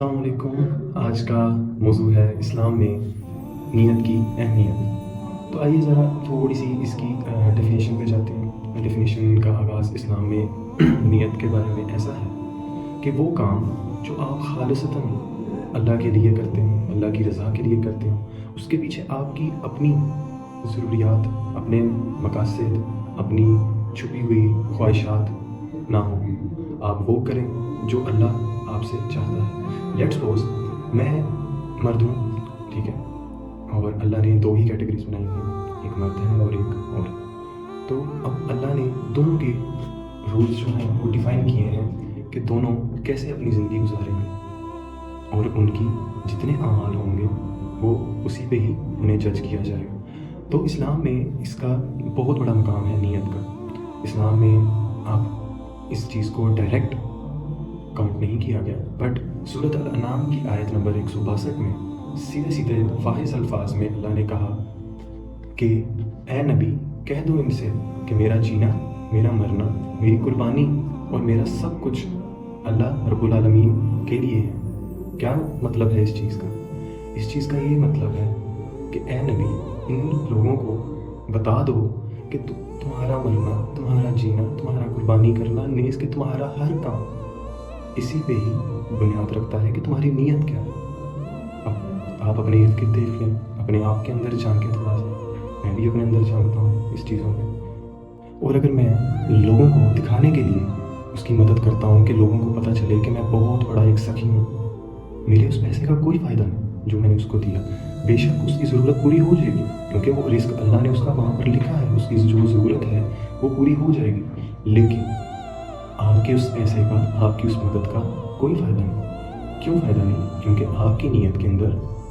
السلام علیکم۔ آج کا موضوع ہے اسلام میں نیت کی اہمیت۔ تو آئیے ذرا تھوڑی سی اس کی ڈیفینیشن پہ جاتے ہیں۔ ڈیفینیشن کا آغاز اسلام میں نیت کے بارے میں ایسا ہے کہ وہ کام جو آپ خالصتاً اللہ کے لیے کرتے ہیں، اللہ کی رضا کے لیے کرتے ہیں، اس کے پیچھے آپ کی اپنی ضروریات، اپنے مقاصد، اپنی چھپی ہوئی خواہشات نہ ہوں۔ آپ وہ کریں جو اللہ آپ سے چاہتا ہے۔ لیٹ سپوز میں مرد ہوں، ٹھیک ہے، اور اللہ نے دو ہی کیٹیگریز بنائی ہیں، ایک مرد ہے اور ایک عورت۔ تو اب اللہ نے دونوں کے رولز جو ہیں وہ ڈیفائن کیے ہیں کہ دونوں کیسے اپنی زندگی گزاریں گے، اور ان کی جتنے اعمال ہوں گے وہ اسی پہ ہی انہیں جج کیا جائے گا۔ تو اسلام میں اس کا بہت بڑا مقام ہے نیت کا۔ اسلام میں آپ اس چیز کو ڈائریکٹ کاؤنٹ نہیں کیا گیا، بٹ سورۃ الانعام کی آیت نمبر 162 میں سیدھے سیدھے فاحش الفاظ میں اللہ نے کہا کہ اے نبی کہہ دو ان سے کہ میرا جینا، میرا مرنا، میری قربانی اور میرا سب کچھ اللہ رب العالمین کے لیے ہے۔ کیا مطلب ہے اس چیز کا؟ اس چیز کا یہ مطلب ہے کہ اے نبی ان لوگوں کو بتا دو کہ تمہارا مرنا، تمہارا جینا، تمہارا قربانی کرنا، نیز کہ تمہارا ہر کام اسی پہ ہی بنیاد رکھتا ہے کہ تمہاری نیت کیا ہے۔ اب آپ اپنے ارد گرد دیکھ لیں، اپنے آپ کے اندر جھانکیں تھوڑا سا۔ میں بھی اپنے اندر جھانکتا ہوں اس چیزوں میں، اور اگر میں لوگوں کو دکھانے کے لیے اس کی مدد کرتا ہوں کہ لوگوں کو پتہ چلے کہ میں بہت بڑا ایک سخی ہوں، میرے اس پیسے کا کوئی فائدہ نہیں جو میں نے اس کو دیا۔ بے شک اس کی ضرورت پوری ہو جائے گی، کیونکہ وہ رزق اللہ نے اس کا وہاں پر لکھا ہے، اس کی جو ضرورت ہے وہ پوری ہو جائے گی، لیکن آپ کے اس پیسے کا، آپ کی اس مدد کا کوئی فائدہ نہیں۔ کیوں فائدہ نہیں؟ کیونکہ آپ کی نیت کے اندر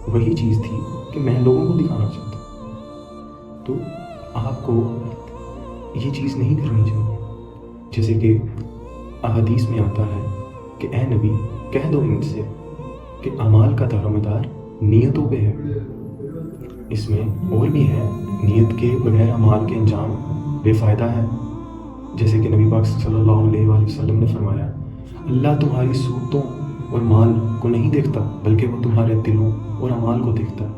وہی چیز تھی کہ میں لوگوں کو دکھانا چاہتا ہوں۔ تو آپ کو یہ چیز نہیں کرنی چاہیے۔ جیسے کہ احادیث میں آتا ہے کہ اے نبی کہہ دو ان سے کہ اعمال کا دار و مدار نیتوں پہ ہے۔ اس میں اور بھی ہے، نیت کے بغیر اعمال کے انجام بے فائدہ ہے۔ جیسے کہ نبی پاک صلی اللہ علیہ وآلہ وسلم نے فرمایا، اللہ تمہاری صورتوں اور مال کو نہیں دیکھتا، بلکہ وہ تمہارے دلوں اور اعمال کو دیکھتا ہے۔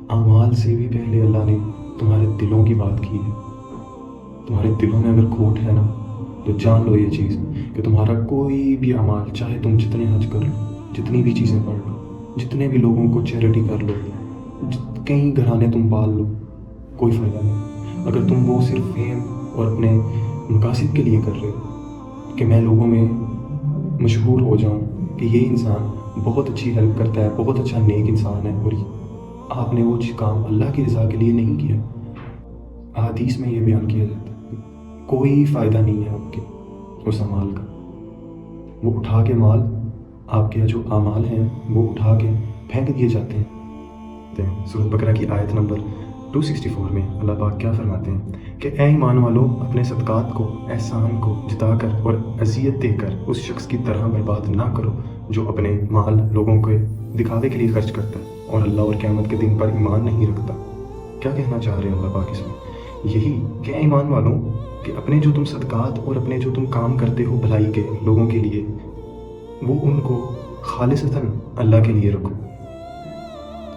اعمال سے بھی پہلے اللہ نے تمہارے دلوں کی بات کی ہے۔ تمہارے دلوں میں اگر کھوٹ ہے نا، تو جان لو یہ چیز کہ تمہارا کوئی بھی اعمال، چاہے تم جتنے حج کر لو، جتنی بھی چیزیں پڑھ لو، جتنے بھی لوگوں کو چیریٹی کر لو، کئی گھرانے تم پال لو، کوئی فائدہ نہیں اگر تم وہ صرف فیم اور اپنے مقاصد کے لیے کر رہے ہو کہ میں لوگوں میں مشہور ہو جاؤں کہ یہ انسان بہت اچھی ہیلپ کرتا ہے، بہت اچھا نیک انسان ہے، اور آپ نے وہ کام اللہ کی رضا کے لیے نہیں کیا۔ احادیث میں یہ بیان کیا جاتا ہے کوئی فائدہ نہیں ہے آپ کے اس اعمال کا۔ وہ اٹھا کے مال، آپ کے جو اعمال ہیں وہ اٹھا کے پھینک دیے جاتے ہیں۔ سورۃ بقرہ کی آیت نمبر 264 میں اللہ پاک کیا فرماتے ہیں کہ اے ایمان والو اپنے صدقات کو، احسان کو جتا کر اور اذیت دے کر اس شخص کی طرح برباد نہ کرو جو اپنے مال لوگوں کے دکھاوے کے لیے خرچ کرتا ہے اور اللہ اور قیامت کے دن پر ایمان نہیں رکھتا۔ کیا کہنا چاہ رہے ہیں اللہ پاک اس میں؟ یہی کہ اے ایمان والو کہ اپنے جو تم صدقات اور اپنے جو تم کام کرتے ہو بھلائی کے لوگوں کے لیے، وہ ان کو خالصتاً اللہ کے لیے رکھو۔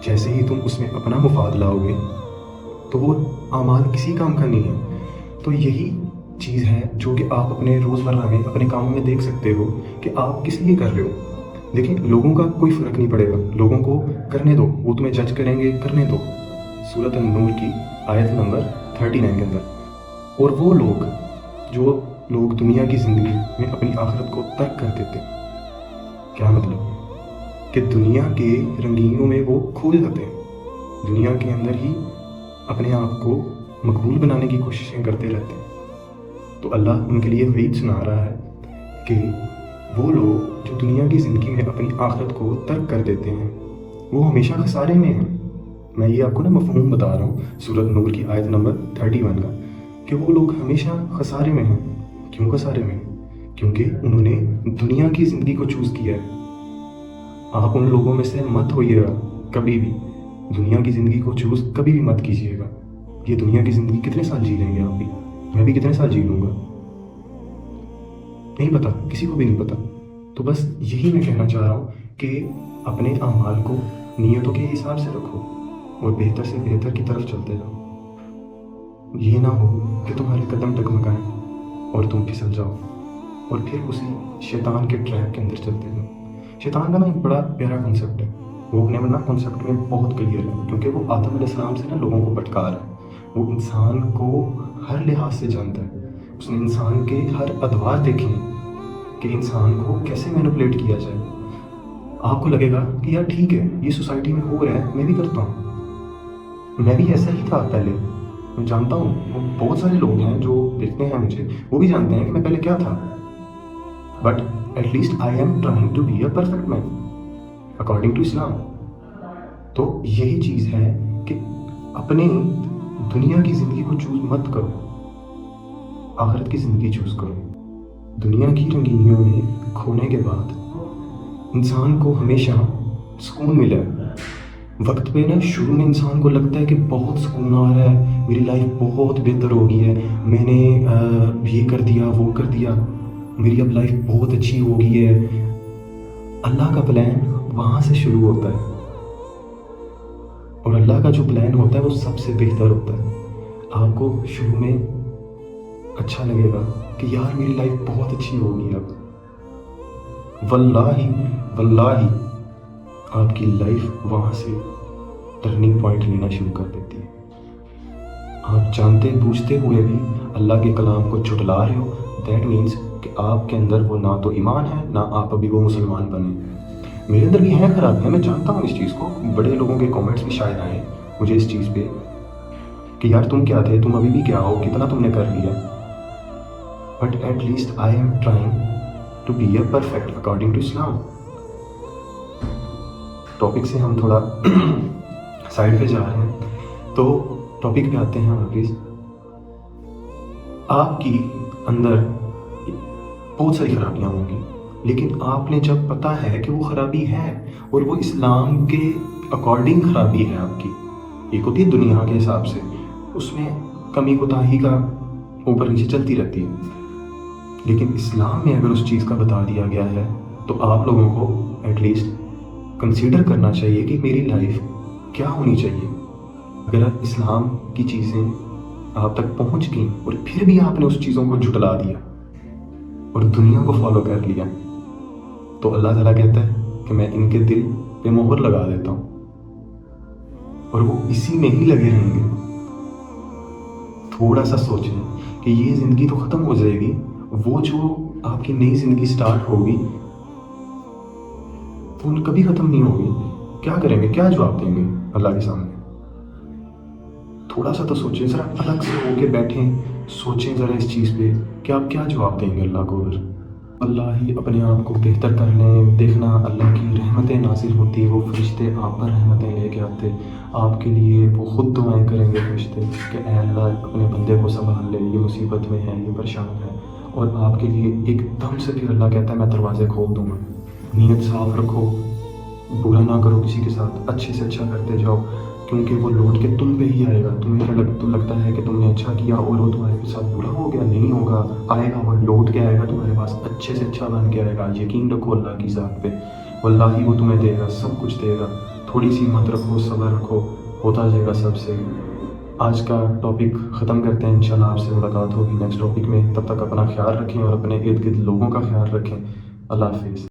جیسے ہی تم اس میں اپنا مفاد لاؤ گے تو وہ اعمال کسی کام کا نہیں ہے۔ تو یہی چیز ہے جو کہ آپ اپنے روزمرہ میں، اپنے کاموں میں دیکھ سکتے ہو کہ آپ کس لیے کر رہے ہو۔ دیکھیں لوگوں کا کوئی فرق نہیں پڑے گا، لوگوں کو کرنے دو، وہ تمہیں جج کریں گے، کرنے دو۔ سورۃ النور کی آیت نمبر 39 کے اندر، اور وہ لوگ جو لوگ دنیا کی زندگی میں اپنی آخرت کو ترک کر دیتے، کیا مطلب کہ دنیا کے رنگینیوں میں وہ کھو جاتے ہیں، دنیا کے اندر ہی اپنے آپ کو مقبول بنانے کی کوششیں کرتے رہتے ہیں۔ تو اللہ ان کے لیے وعید سنا رہا ہے کہ وہ لوگ جو دنیا کی زندگی میں اپنی آخرت کو ترک کر دیتے ہیں وہ ہمیشہ خسارے میں ہیں۔ میں یہ آپ کو مفہوم بتا رہا ہوں سورۃ نور کی آیت نمبر 31 کا، کہ وہ لوگ ہمیشہ خسارے میں ہیں۔ کیوں خسارے میں ہیں؟ کیونکہ انہوں نے دنیا کی زندگی کو چوز کیا ہے۔ آپ ان لوگوں میں سے مت ہوئیے گا کبھی بھی، دنیا کی زندگی کو چوز کبھی بھی مت کیجیے گا۔ یہ دنیا کی زندگی کتنے سال جی لیں گے آپ بھی، میں بھی کتنے سال جی لوں گا، نہیں پتا، کسی کو بھی نہیں پتا۔ تو بس یہی میں کہنا چاہ رہا ہوں کہ اپنے اعمال کو نیتوں کے حساب سے رکھو اور بہتر سے بہتر کی طرف چلتے جاؤ. یہ نہ ہو کہ تمہارے قدم ڈگمگائیں اور تم پھسل جاؤ اور پھر اسی شیطان کے ٹریپ کے اندر چلتے جاؤ. شیطان کا نا ایک بڑا پیارا کنسیپٹ ہے. وہ اپنے نا کنسیپٹ میں بہت کلیئر ہے, کیونکہ وہ آدم علیہ السلام سے نا لوگوں کو بھٹکا رہا ہے. وہ انسان کو ہر لحاظ سے جانتا ہے. اس نے انسان کے ہر ادوار دیکھے ہیں کہ انسان کو کیسے مینوپولیٹ کیا جائے. آپ کو لگے گا کہ یار ٹھیک ہے, یہ سوسائٹی میں ہو رہا ہے, میں بھی کرتا ہوں, میں بھی ایسا ہی تھا پہلے. میں جانتا ہوں وہ بہت سارے لوگ ہیں جو دیکھتے ہیں مجھے, وہ بھی جانتے ہیں کہ میں پہلے کیا تھا. But at least I am trying to be a perfect man according to Islam. تو یہی چیز ہے کہ اپنے دنیا کی زندگی کو چوز مت کرو, آخرت کی زندگی چوز کرو. دنیا کی رنگینیوں میں کھونے کے بعد انسان کو ہمیشہ سکون ملا ہے. وقت پہ نا شروع میں انسان کو لگتا ہے کہ بہت سکون آ رہا ہے, میری لائف بہت بہتر ہو گئی ہے, میں نے یہ کر دیا وہ کر دیا, میری اب لائف بہت اچھی ہو گئی ہے. اللہ کا پلان وہاں سے شروع ہوتا ہے, اور اللہ کا جو پلان ہوتا ہے وہ سب سے بہتر ہوتا ہے. آپ کو شروع میں اچھا لگے گا کہ یار میری لائف بہت اچھی ہوگی اب. واللہ آپ کی لائف وہاں سے ٹرننگ پوائنٹ لینا شروع کر دیتی ہے. آپ جانتے بوجھتے ہوئے بھی اللہ کے کلام کو جھٹلا رہے ہو, دیٹ مینس کہ آپ کے اندر وہ نہ تو ایمان ہے نہ آپ ابھی وہ مسلمان بنے. میرے اندر بھی ہیں خرابیاں, میں جانتا ہوں اس چیز کو. بڑے لوگوں کے کامنٹس بھی شاید آئے مجھے اس چیز پہ کہ یار تم کیا تھے, تم ابھی بھی کیا ہو, کتنا تم نے کر لیا. But at least I am trying to be a perfect according to Islam. Topic سے ہم تھوڑا سائڈ پہ جا رہے ہیں, تو ٹاپک پہ آتے ہیں واپس. آپ کی اندر بہت ساری خرابیاں ہوں گی, لیکن آپ نے جب پتہ ہے کہ وہ خرابی ہے اور وہ اسلام کے اکارڈنگ خرابی ہے آپ کی, ایک ہوتی ہے دنیا کے حساب سے, اس میں کمی کوتاہی کا اوپر نیچے چلتی رہتی ہے, لیکن اسلام میں اگر اس چیز کا بتا دیا گیا ہے تو آپ لوگوں کو ایٹ لیسٹ کنسیڈر کرنا چاہیے کہ میری لائف کیا ہونی چاہیے. اگر اسلام کی چیزیں آپ تک پہنچ گئیں اور پھر بھی آپ نے اس چیزوں کو جھٹلا دیا اور دنیا کو فالو کر لیا, تو اللہ تعالیٰ کہتا ہے کہ میں ان کے دل پہ مہر لگا دیتا ہوں اور وہ اسی میں ہی لگے رہیں گے. تھوڑا سا سوچیں کہ یہ زندگی تو ختم ہو جائے گی, وہ جو آپ کی نئی زندگی سٹارٹ ہوگی وہ کبھی ختم نہیں ہوگی. کیا کریں گے, کیا جواب دیں گے اللہ کے سامنے؟ تھوڑا سا تو سوچیں, ذرا الگ سے ہو کے بیٹھیں, سوچیں ذرا اس چیز پہ کہ آپ کیا جواب دیں گے اللہ کو. اللہ ہی اپنے آپ کو بہتر کر لیں. دیکھنا اللہ کی رحمتیں نازل ہوتی, وہ فرشتے آپ پر رحمتیں لے کے آتے, آپ کے لیے وہ خود دعائیں کریں گے فرشتے کہ اے اللہ اپنے بندے کو سنبھال لے, یہ مصیبت میں ہے, یہ پریشان ہے. اور آپ کے لیے ایک دم سے پھر اللہ کہتا ہے میں دروازے کھول دوں گا. نیت صاف رکھو, برا نہ کرو کسی کے ساتھ, اچھے سے اچھا کرتے جاؤ, کیونکہ وہ لوٹ کے تم پہ ہی آئے گا. تمہیں کیا لگتا ہے کہ تم نے اچھا کیا اور وہ تمہارے ساتھ برا ہو گیا؟ نہیں ہوگا, آئے گا, وہ لوٹ کے آئے گا تمہارے پاس, اچھے سے اچھا بن کے آئے گا. یقین رکھو اللہ کی ذات پہ, واللہ وہ تمہیں دے گا, سب کچھ دے گا. تھوڑی سی ہمت رکھو, صبر رکھو, ہوتا جائے گا سب سے. آج کا ٹاپک ختم کرتے ہیں, انشاءاللہ آپ سے ملاقات ہوگی نیکسٹ ٹاپک میں. تب تک اپنا خیال رکھیں اور اپنے ارد گرد لوگوں کا خیال رکھیں. اللہ حافظ.